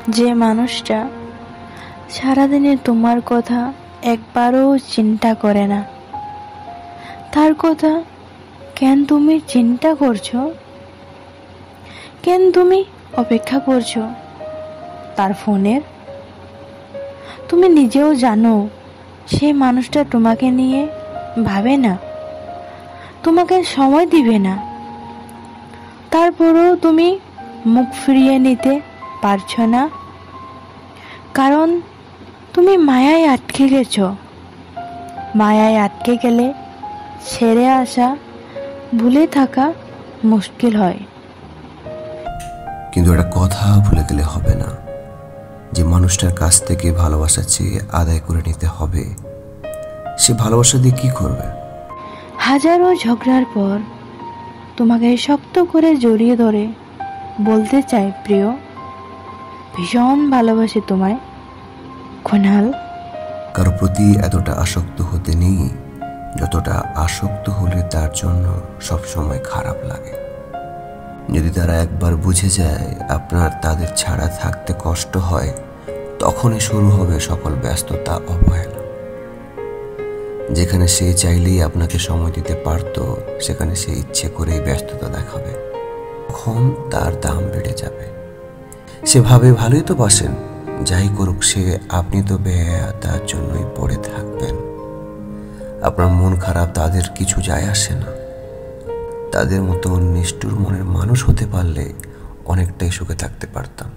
যে মানুষটা সারাদিনে তোমার কথা একবারও চিন্তা করে না, তার কথা কেন তুমি চিন্তা করছো? কেন তুমি অপেক্ষা করছো তার ফোনের? তুমি নিজেও জানো সেই মানুষটা তোমাকে নিয়ে ভাবে না, তোমাকে সময় দিবে না। তারপরেও তুমি মুখ ফিরিয়ে নিতে পারছো না, কারণ তুমি মায়ায় আটকে গেছো। মায়ায় আটকে গেলে ছেড়ে আসা, ভুলে থাকা মুশকিল হয়। কিন্তু একটা কথা ভুলে গেলে হবে না, যে মানুষটার কাছ থেকে ভালোবাসা চেয়ে আদায় করে নিতে হবে, সে ভালোবাসা দিয়ে কি করবে? হাজারো ঝগড়ার পর তোমাকে শক্ত করে জড়িয়ে ধরে বলতে চাই, প্রিয়, ভীষণ ভালোবাসি তোমায়। কুনাল। কারো প্রতি এতটা আসক্ত হতে নেই যতটা আসক্ত হলে তার জন্য সবসময় খারাপ লাগে। যদি তারা একবার বুঝে যায় আপনার তাদের ছাড়া থাকতে কষ্ট হয়, তখনই শুরু হবে সকল ব্যস্ততা, অবহেলা। যেখানে সে চাইলেই আপনাকে সময় দিতে পারত, সেখানে সে ইচ্ছে করেই ব্যস্ততা দেখাবে। তখন তার দাম বেড়ে যাবে। সে ভাবে ভালোই তো বাসেন, যাই করুক সে, আপনি তো বেহায়া, তার জন্যই পড়ে থাকবেন। আপনার মন খারাপ তাদের কিছু যায় আসে না। তাদের মতো নিষ্ঠুর মনের মানুষ হতে পারলে অনেকটাই সুখে থাকতে পারতাম।